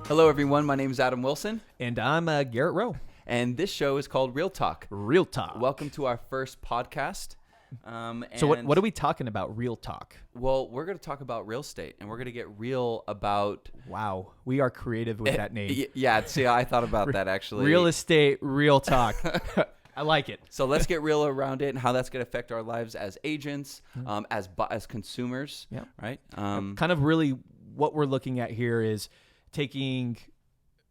Hello, everyone. My name is Adam Wilson, And I'm Garrett Rowe. and this show is called Real Talk. Real Talk. Welcome to our first podcast. So what are we talking about? Real Talk. Well, we're going to talk about real estate, and we're going to get real about... Wow, we are creative with that name. Yeah, see, I thought about that, actually. Real estate, real talk. I like it. So let's get real around it and how that's going to affect our lives as agents, as consumers, Yeah. right? Kind of really what we're looking at here is taking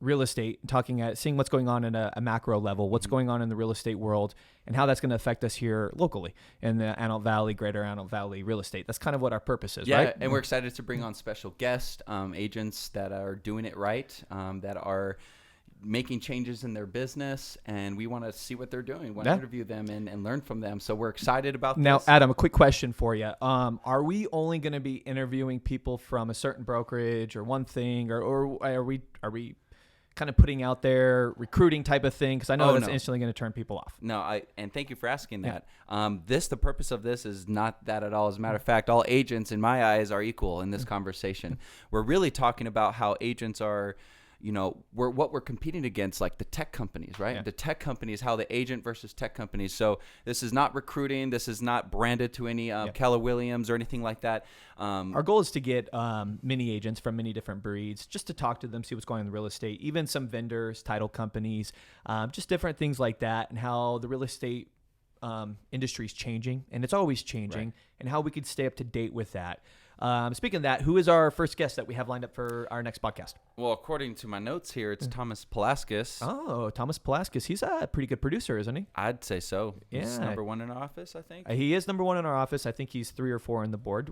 real estate and seeing what's going on in a macro level, what's going on in the real estate world, and how that's going to affect us here locally in the Antelope Valley, greater Antelope Valley real estate. That's kind of what our purpose is, right? And we're excited to bring on special guests, agents that are doing it right, that are making changes in their business, and we want to see what they're doing. We want to interview them and learn from them. So we're excited about Now, this. Adam, a quick question for you. Are we only going to be interviewing people from a certain brokerage or one thing, or are we kind of putting out there recruiting type of thing? Because I know that's instantly going to turn people off. No, and thank you for asking that. The purpose of this is not that at all. As a matter of fact, all agents in my eyes are equal in this conversation. We're really talking about how agents are, what we're competing against, like the tech companies, right? Yeah. The tech companies, how the agent versus tech companies. So this is not recruiting. This is not branded to any Keller Williams or anything like that. Our goal is to get many agents from many different breeds, just to talk to them, see what's going on in the real estate, even some vendors, title companies, just different things like that, and how the real estate industry is changing, and it's always changing, Right. and how we could stay up to date with that. Speaking of that, who is our first guest that we have lined up for our next podcast? Well, according to my notes here, it's Thomas Palaskis. Oh, Thomas Palaskis. He's a pretty good producer, isn't he? I'd say so. He's Yeah. number one in our office, I think. He is number one in our office. I think he's 3 or 4 on the board.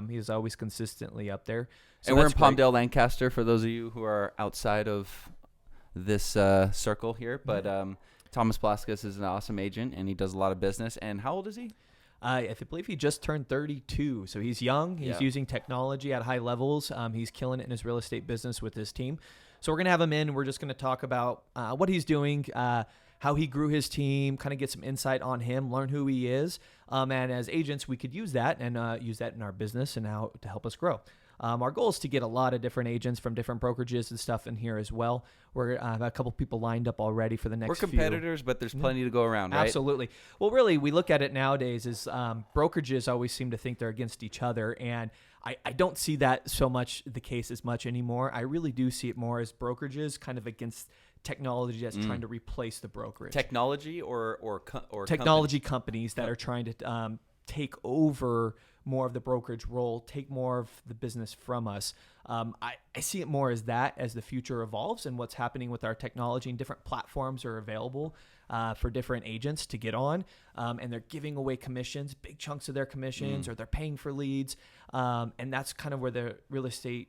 He's always consistently up there. So And we're in that's great. Palmdale, Lancaster, for those of you who are outside of this circle here. But Thomas Palaskis is an awesome agent, and he does a lot of business. And how old is he? I believe he just turned 32, so he's young. He's using technology at high levels. He's killing it in his real estate business with his team. So we're going to have him in. We're just going to talk about what he's doing, how he grew his team, kind of get some insight on him, learn who he is. And as agents, we could use that and use that in our business and how to help us grow. Our goal is to get a lot of different agents from different brokerages and stuff in here as well. We're have a couple people lined up already for the next We're competitors, but there's plenty to go around, right? Absolutely. Well, really, we look at it nowadays as brokerages always seem to think they're against each other, and I don't see that so much the case as much anymore. I really do see it more as brokerages kind of against technology that's trying to replace the brokerage. Technology or Technology companies that are trying to take over more of the brokerage role, take more of the business from us. I see it more as that as the future evolves and what's happening with our technology, and different platforms are available for different agents to get on, and they're giving away commissions, big chunks of their commissions, or they're paying for leads, and that's kind of where the real estate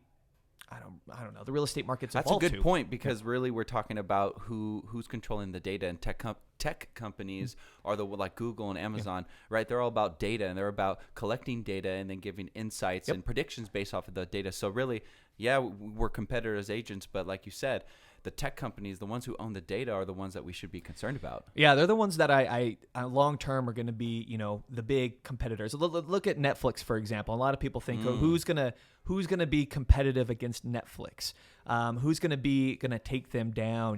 I don't know. The real estate market's That's a evolved good point, because really we're talking about who's controlling the data, and tech companies are like Google and Amazon, right? They're all about data, and they're about collecting data and then giving insights and predictions based off of the data. So really, we're competitors as agents, but like you said, the tech companies, the ones who own the data, are the ones that we should be concerned about. Yeah, they're the ones that I long term are going to be, the big competitors. Look at Netflix, for example. A lot of people think, who's gonna be competitive against Netflix? Who's gonna take them down?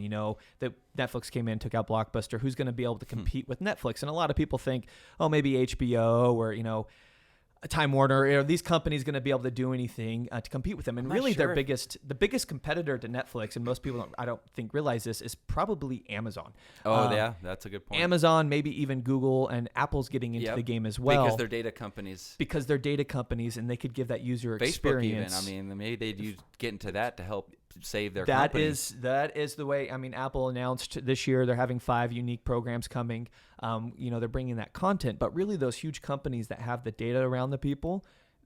That Netflix came in, took out Blockbuster. Who's gonna be able to compete with Netflix? And a lot of people think, maybe HBO or Time Warner, are these companies going to be able to do anything to compete with them? And really, the biggest competitor to Netflix, and most people I don't think realize this, is probably Amazon. That's a good point. Amazon, maybe even Google, and Apple's getting into the game as well, because they're data companies. And they could give that user Facebook experience. even. I mean, maybe they'd get into that to help save their That companies. is the way. I mean, Apple announced this year they're having 5 unique programs coming. They're bringing that content, but really those huge companies that have the data around the people,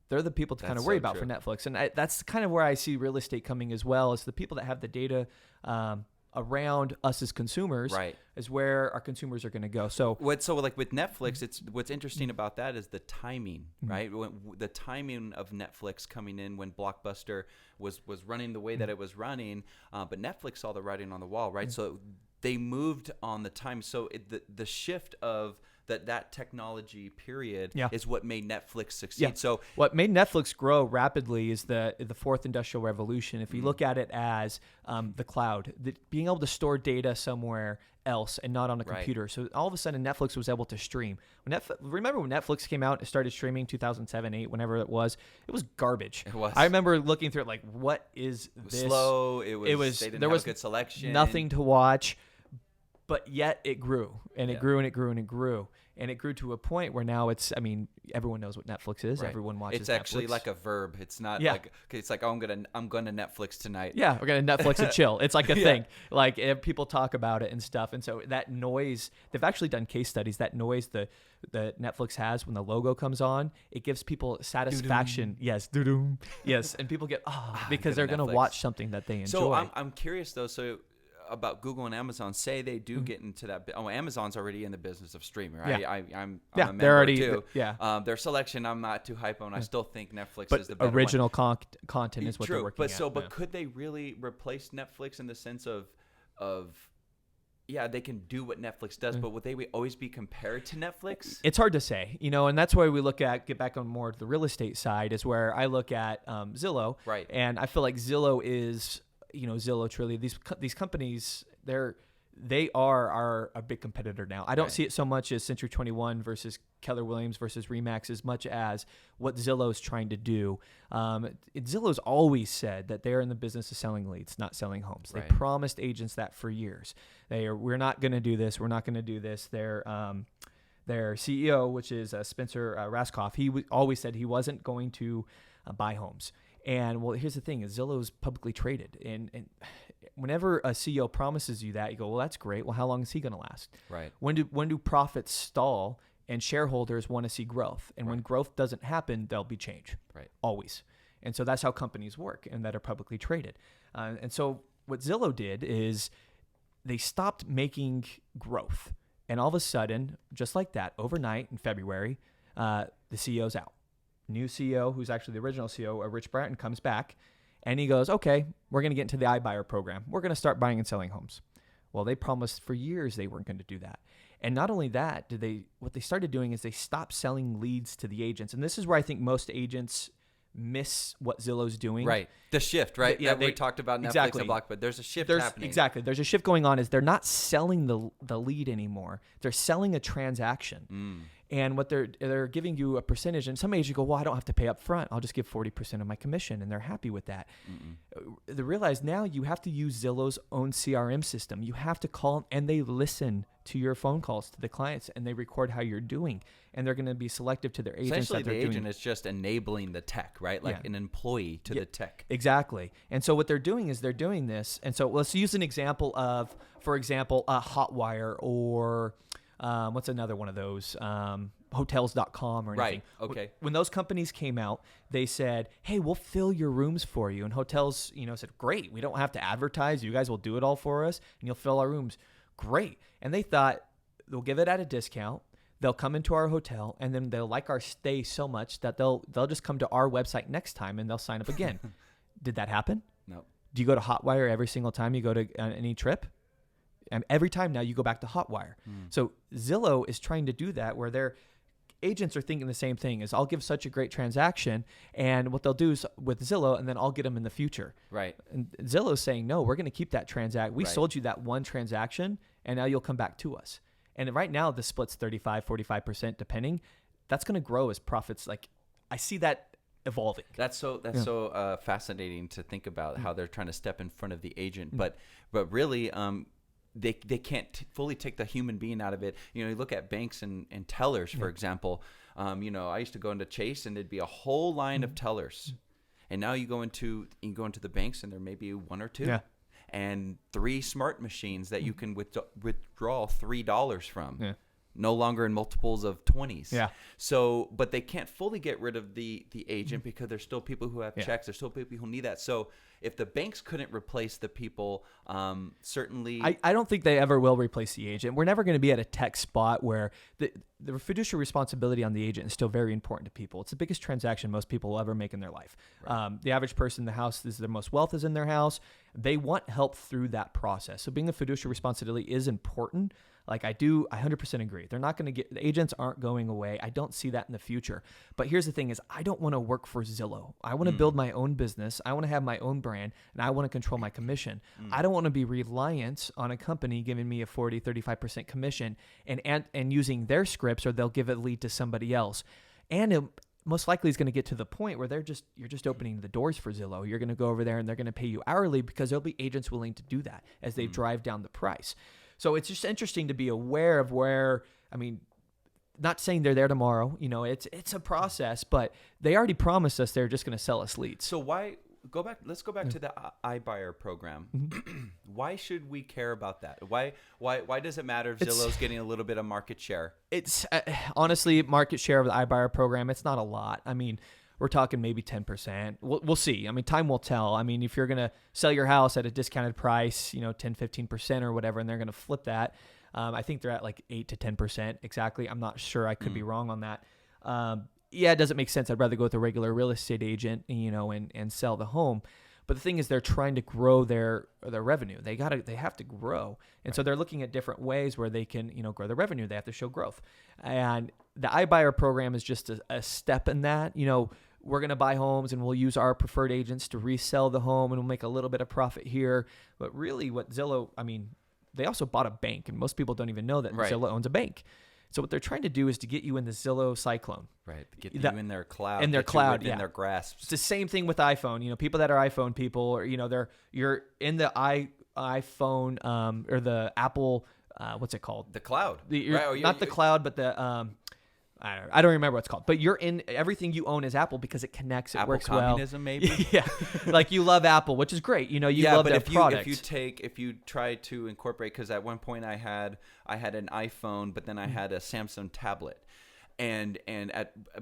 they're the people to kind of worry about for Netflix. And that's kind of where I see real estate coming as well, is the people that have the data around us as consumers, right, is where our consumers are going to go. So like with Netflix, what's interesting about that is the timing, right? The timing of Netflix coming in when Blockbuster was running the way that it was running, but Netflix saw the writing on the wall, right? So they moved on the time. So the shift of that technology period Yeah. is what made Netflix succeed. Yeah. So what made Netflix grow rapidly is the fourth industrial revolution. If you look at it as the cloud, being able to store data somewhere else and not on a Right. computer. So all of a sudden, Netflix was able to stream. Remember when Netflix came out and started streaming 2007, 8, whenever it was garbage. It was. I remember looking through it like, what is this? slow. It was. They didn't there have was a good selection. nothing to watch. But yet it grew and it Yeah. grew and it grew and it grew. And it grew to a point where now everyone knows what Netflix is. Right. Everyone watches It's actually Netflix. like a verb. It's not Yeah. like it's like, oh, I'm going to Netflix tonight. Yeah, we're going to Netflix and chill. It's like a Yeah. thing. Like people talk about it and stuff. And so that noise, they've actually done case studies. That noise that Netflix has when the logo comes on, it gives people satisfaction. Doo-doo. Yes, doo-doo. Yes, and people get, because they're good going to Netflix. watch something that they enjoy. So I'm curious though. So about Google and Amazon, say they do get into that. Oh, Amazon's already in the business of streaming, right? Yeah. I'm Yeah, a member they're already- too. yeah. Their selection, I'm not too hype on. I still think Netflix but is the better original one. content is what True, they're working but at. but could they really replace Netflix in the sense of yeah, they can do what Netflix does, but would they always be compared to Netflix? It's hard to say, and that's why we get back on more to the real estate side is where I look at Zillow. Right. And I feel like Zillow is, Zillow, Truly, these companies, they are a big competitor now. I don't Right. see it so much as Century 21 versus Keller Williams versus Remax as much as what Zillow's trying to do. Zillow's always said that they're in the business of selling leads, not selling homes. They Right. promised agents that for years. We're not going to do this. We're not going to do this. Their CEO, which is Spencer Raskoff, he always said he wasn't going to buy homes. And well, here's the thing: is Zillow's publicly traded, and whenever a CEO promises you that, you go, well, that's great. Well, how long is he going to last? Right. When do profits stall and shareholders want to see growth? And when growth doesn't happen, there'll be change. Right. Always. And so that's how companies work and that are publicly traded. And so what Zillow did is they stopped making growth. And all of a sudden, just like that, overnight in February, the CEO's out. New CEO, who's actually the original CEO, Rich Bratton, comes back and he goes, okay, we're going to get into the iBuyer program. We're going to start buying and selling homes. Well, they promised for years they weren't going to do that. And not only that, what they started doing is they stopped selling leads to the agents. And this is where I think most agents miss what Zillow's doing. Right. The shift, right? Yeah, we talked about Netflix exactly. and Block, but there's a shift happening. Exactly. There's a shift going on is they're not selling the lead anymore. They're selling a transaction. And what they're giving you a percentage. And some agents go, well, I don't have to pay up front. I'll just give 40% of my commission. And they're happy with that. They realize now you have to use Zillow's own CRM system. You have to call and they listen to your phone calls to the clients and they record how you're doing. And they're going to be selective to their agents. Essentially, that the they're agent doing. is just enabling the tech, right? Like an employee to the tech. Exactly. And so what they're doing is they're doing this. And so let's use an example of, for example, a Hotwire or what's another one of those? Hotels.com or anything. Right. Okay. When those companies came out, they said, hey, we'll fill your rooms for you. And hotels, said, great. We don't have to advertise. You guys will do it all for us and you'll fill our rooms. Great. And they thought they'll give it at a discount. They'll come into our hotel and then they'll like our stay so much that they'll just come to our website next time and they'll sign up again. Did that happen? No. Do you go to Hotwire every single time you go to any trip? And every time now you go back to Hotwire. So Zillow is trying to do that where their agents are thinking the same thing is I'll give such a great transaction and what they'll do is with Zillow and then I'll get them in the future. Right. And Zillow's saying, no, we're going to keep that transaction. We Right. sold you that one transaction and now you'll come back to us. And right now the split's 35, 45% depending. That's going to grow as profits. Like I see that evolving. That's so fascinating to think about how they're trying to step in front of the agent, but really they can't fully take the human being out of it. You look at banks and tellers, for example. I used to go into Chase and there'd be a whole line of tellers, and now you go into the banks and there may be one or two. Yeah. And 3 smart machines that you can withdraw $3 from. Yeah. No longer in multiples of 20s. Yeah. So, but they can't fully get rid of the agent because there's still people who have checks. There's still people who need that. So if the banks couldn't replace the people, certainly. I don't think they ever will replace the agent. We're never going to be at a tech spot where the fiduciary responsibility on the agent is still very important to people. It's the biggest transaction most people will ever make in their life. Right. The average person in the house, their most wealth is in their house. They want help through that process. So being a fiduciary responsibility is important. Like I 100% agree. They're not going to the agents aren't going away. I don't see that in the future. But here's the thing is I don't want to work for Zillow. I want to build my own business. I want to have my own brand, and I want to control my commission. I don't want to be reliant on a company giving me a 40, 35% commission and using their scripts, or they'll give a lead to somebody else. And it most likely is going to get to the point where you're just opening the doors for Zillow. You're going to go over there and they're going to pay you hourly because there'll be agents willing to do that as they drive down the price. So it's just interesting to be aware of where, I mean, not saying they're there tomorrow, it's a process, but they already promised us they're just going to sell us leads. So let's go back to the iBuyer program. Why should we care about that? Why does it matter if Zillow's getting a little bit of market share? It's honestly, market share of the iBuyer program, it's not a lot. I mean, we're talking maybe 10%. We'll see. I mean, time will tell. I mean, if you're going to sell your house at a discounted price, 10, 15% or whatever, and they're going to flip that, I think they're at like 8 to 10% exactly. I'm not sure. I could be wrong on that. Yeah, it doesn't make sense. I'd rather go with a regular real estate agent, and sell the home. But the thing is, they're trying to grow their revenue. They have to grow. And so they're looking at different ways where they can, grow their revenue. They have to show growth. And the iBuyer program is just a step in that. We're going to buy homes and we'll use our preferred agents to resell the home and we'll make a little bit of profit here. But really what Zillow, I mean, they also bought a bank, and most people don't even know that Zillow owns a bank. So what they're trying to do is to get you in the Zillow cyclone. Right. Get you in their cloud. In their cloud, in their grasp. It's the same thing with iPhone. People that are iPhone people, or, you're in the iPhone or the Apple, what's it called? The cloud. Not the cloud, but the... I don't remember what it's called, but you're in everything you own is Apple because it connects. It Apple works communism, well. maybe. Yeah, like you love Apple, which is great. You love their product. If you try to incorporate, because at one point I had an iPhone, but then I had a Samsung tablet, and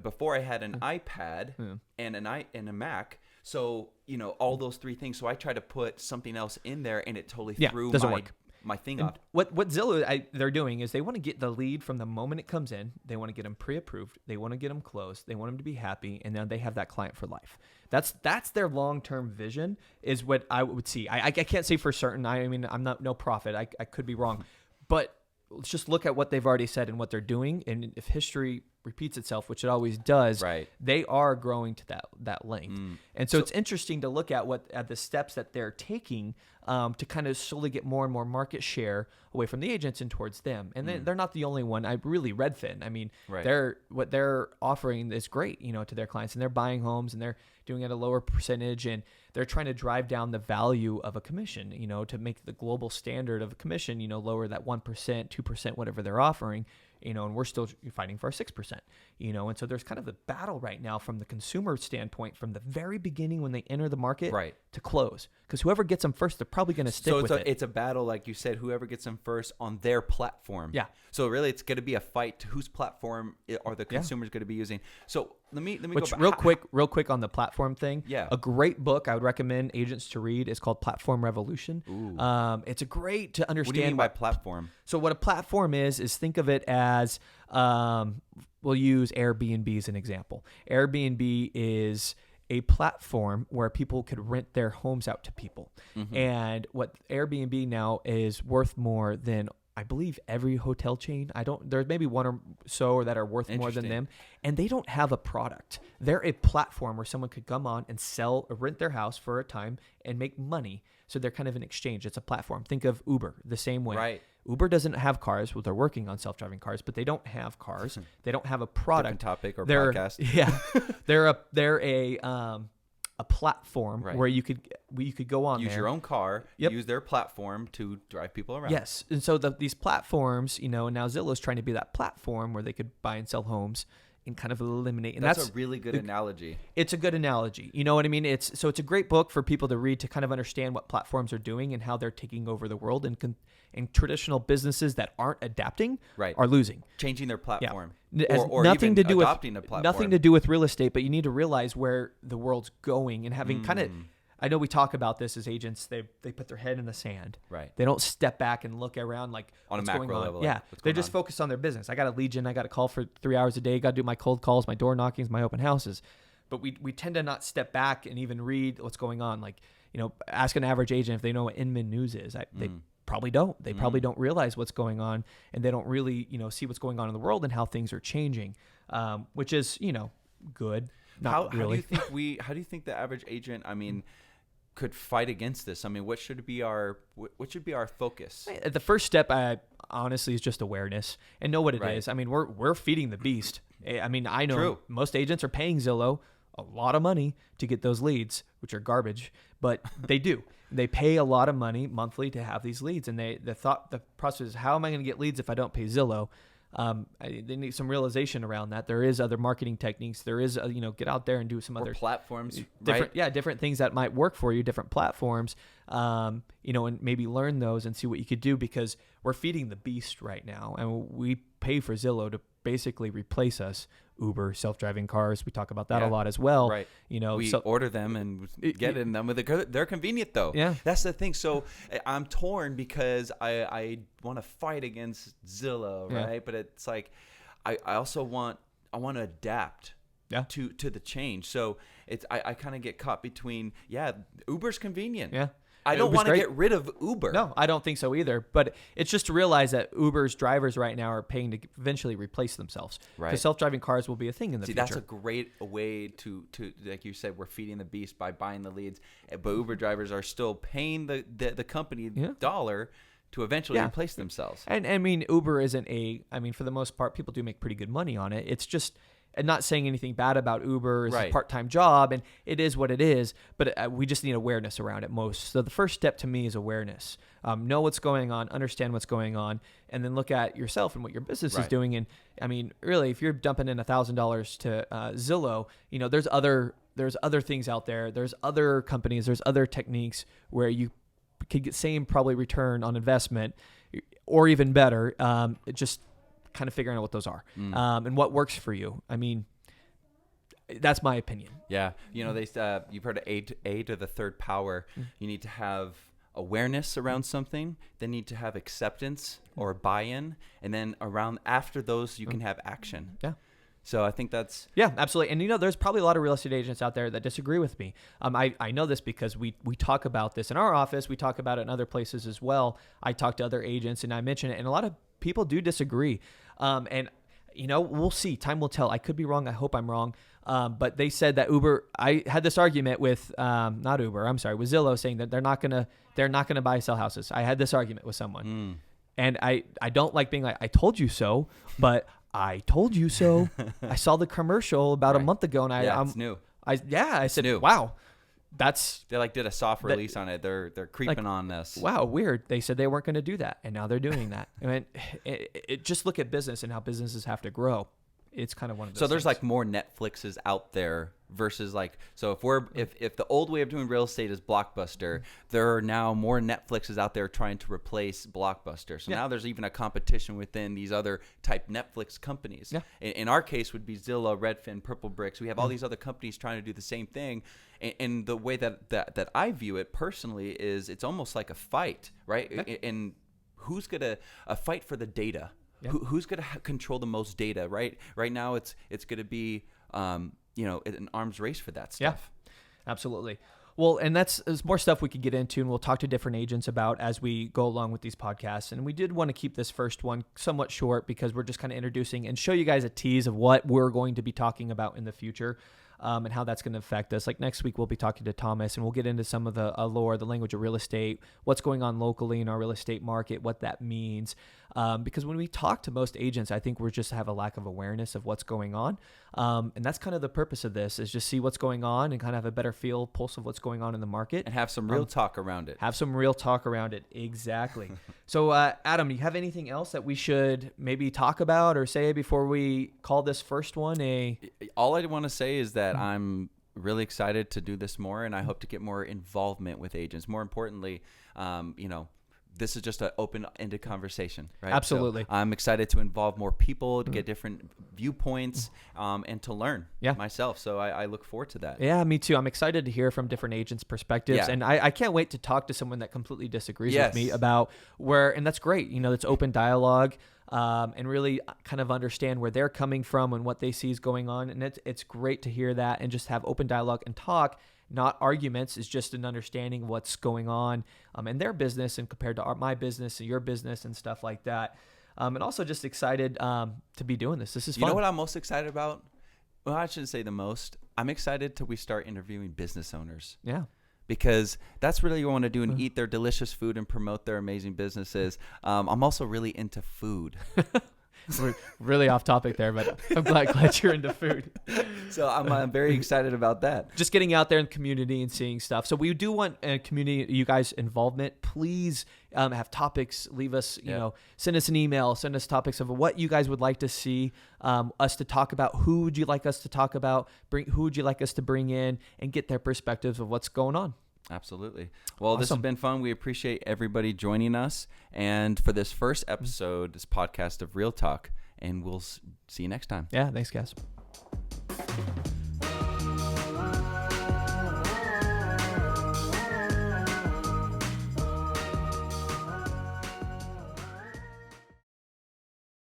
before I had an iPad and a Mac. So all those three things. So I tried to put something else in there, and it totally threw my thing off. What Zillow they're doing is they want to get the lead from the moment it comes in. They want to get them pre-approved. They want to get them closed. They want them to be happy, and then they have that client for life. That's their long-term vision. Is what I would see. I can't say for certain. I mean, I'm not no prophet. I could be wrong, but let's just look at what they've already said and what they're doing. And if history repeats itself, which it always does, they are growing to that length. And so it's interesting to look at the steps that they're taking to kind of slowly get more and more market share away from the agents and towards them. And they're not the only one. Redfin. I mean, what they're offering is great, to their clients, and they're buying homes and they're doing it at a lower percentage, and they're trying to drive down the value of a commission, to make the global standard of a commission, lower that 1%, 2%, whatever they're offering. And we're still fighting for our 6%, and so there's kind of a battle right now from the consumer standpoint, from the very beginning when they enter the market to close, because whoever gets them first, they're probably going to stick with it. It's a battle, like you said, whoever gets them first on their platform. Yeah. So really, it's going to be a fight to whose platform are the consumers going to be using. So let me go back. Real quick on the platform thing. Yeah. A great book I would recommend agents to read is called Platform Revolution. It's a great to understand. What do you mean by platform? So what a platform is think of it as, we'll use Airbnb as an example. Airbnb is a platform where people could rent their homes out to people. And what Airbnb now is worth more than, I believe, every hotel chain. There's maybe one or so that are worth more than them. And they don't have a product. They're a platform where someone could come on and sell or rent their house for a time and make money. So they're kind of an exchange. It's a platform. Think of Uber the same way. Right. Uber doesn't have cars. Well, they're working on self-driving cars, but they don't have cars. They don't have a product. Different topic or podcast. Yeah. They're a platform where you could go on use there. Your own car, use their platform to drive people around. Yes. And so these platforms, now Zillow's trying to be that platform where they could buy and sell homes and kind of eliminate. And that's a really good analogy. It's a good analogy. You know what I mean? It's a great book for people to read to kind of understand what platforms are doing and how they're taking over the world, and traditional businesses that aren't adapting are losing. Changing their platform. Yeah. Or nothing even to do adopting with a platform. Nothing to do with real estate, but you need to realize where the world's going and having kind of, I know we talk about this as agents, they put their head in the sand. Right. They don't step back and look around like on what's a macro going on. level. Yeah. They're just focused on their business. I got a lead gen, I got to call for 3 hours a day, got to do my cold calls, my door knockings, my open houses. But we tend to not step back and even read what's going on. Like, ask an average agent if they know what Inman News is. probably don't. They probably don't realize what's going on, and they don't really, see what's going on in the world and how things are changing, which is, good. Not really. How do you think the average agent, could fight against this? What should be our focus? The first step, honestly, is just awareness and know what it is. We're feeding the beast. I know most agents are paying Zillow a lot of money to get those leads, which are garbage, but they do. They pay a lot of money monthly to have these leads, and the process is, how am I going to get leads if I don't pay Zillow? They need some realization around that. There is other marketing techniques. There is, get out there and do some other platforms, different things that might work for you, different platforms, and maybe learn those and see what you could do, because we're feeding the beast right now, and we pay for Zillow to basically replace us. Uber, self-driving cars, we talk about that a lot as well. Right. We order them and get in them. They're convenient though. Yeah. That's the thing. So I'm torn because I want to fight against Zillow, right? But it's like I also want to adapt to the change. So I kind of get caught between Uber's convenient. Yeah. I don't want to get rid of Uber. No, I don't think so either. But it's just to realize that Uber's drivers right now are paying to eventually replace themselves. Right. Because self-driving cars will be a thing in the future. That's a great way to, like you said, we're feeding the beast by buying the leads. But Uber drivers are still paying the company dollar to eventually replace themselves. And Uber isn't for the most part, people do make pretty good money on it. It's just, and not saying anything bad about Uber. It's a part-time job, and it is what it is, but we just need awareness around it most. So the first step to me is awareness. Know what's going on, understand what's going on, and then look at yourself and what your business is doing. And really, if you're dumping in $1,000 to Zillow, there's other things out there. There's other companies, there's other techniques where you could get same probably return on investment, or even better. Just kind of figuring out what those are and what works for you. That's my opinion. Yeah. They you've heard of A to the third power. You need to have awareness around something, then need to have acceptance or buy-in, and then after those you can have action. Yeah. So I think that's... Yeah, absolutely. And, there's probably a lot of real estate agents out there that disagree with me. I know this because we talk about this in our office. We talk about it in other places as well. I talk to other agents and I mention it, and a lot of people do disagree. We'll see. Time will tell. I could be wrong. I hope I'm wrong. But they said that Uber... I had this argument with... not Uber. I'm sorry. With Zillow, saying that they're not gonna buy, sell houses. I had this argument with someone. And I don't like being like, I told you so, but... I told you so. I saw the commercial about a month ago, and it's new. I said, new. Wow, they did a soft release on it. They're creeping on this. Wow, weird. They said they weren't going to do that, and now they're doing that. Just look at business and how businesses have to grow. It's kind of one of those. So there's things. more Netflixes out there versus so if the old way of doing real estate is Blockbuster, there are now more Netflixes out there trying to replace Blockbuster. So now there's even a competition within these other type Netflix companies. Yeah. In our case would be Zillow, Redfin, Purple Bricks. We have all these other companies trying to do the same thing. And the way that I view it personally is it's almost like a fight, right? Yeah. And who's going to fight for the data? Yep. Who's going to control the most data, right? Right now, it's going to be, an arms race for that stuff. Yeah, absolutely. Well, and there's more stuff we could get into, and we'll talk to different agents about as we go along with these podcasts. And we did want to keep this first one somewhat short because we're just kind of introducing and show you guys a tease of what we're going to be talking about in the future. And how that's going to affect us. Like next week, we'll be talking to Thomas, and we'll get into some of the lore, the language of real estate, what's going on locally in our real estate market, what that means. Because when we talk to most agents, I think we just have a lack of awareness of what's going on. And that's kind of the purpose of this, is just see what's going on and kind of have a better pulse of what's going on in the market. And have some real talk around it. Have some real talk around it. Exactly. So, Adam, do you have anything else that we should maybe talk about or say before we call this first one All I want to say is that I'm really excited to do this more, and I hope to get more involvement with agents. More importantly, this is just an open-ended conversation, right? Absolutely. So I'm excited to involve more people, to get different viewpoints, and to learn myself. So I look forward to that. Yeah, me too. I'm excited to hear from different agents' perspectives. Yeah. And I can't wait to talk to someone that completely disagrees with me about and that's great. It's open dialogue. and really kind of understand where they're coming from and what they see is going on. And it's great to hear that and just have open dialogue and talk, not arguments. It's just an understanding what's going on in their business and compared to my business and your business and stuff like that. And also just excited to be doing this. This is fun. You know what I'm most excited about? Well, I shouldn't say the most. I'm excited till we start interviewing business owners. Yeah. Because that's really what I want to do and eat their delicious food and promote their amazing businesses. I'm also really into food. We're really off topic there, but I'm glad you're into food. So I'm very excited about that. Just getting out there in the community and seeing stuff. So we do want community, you guys' involvement. Please have topics. Leave us, send us an email. Send us topics of what you guys would like to see us to talk about. Who would you like us to talk about? Who would you like us to bring in and get their perspectives of what's going on? Absolutely. Well, Awesome. This has been fun. We appreciate everybody joining us. And for this first episode, this podcast of Real Talk, and we'll see you next time. Yeah, thanks, guys.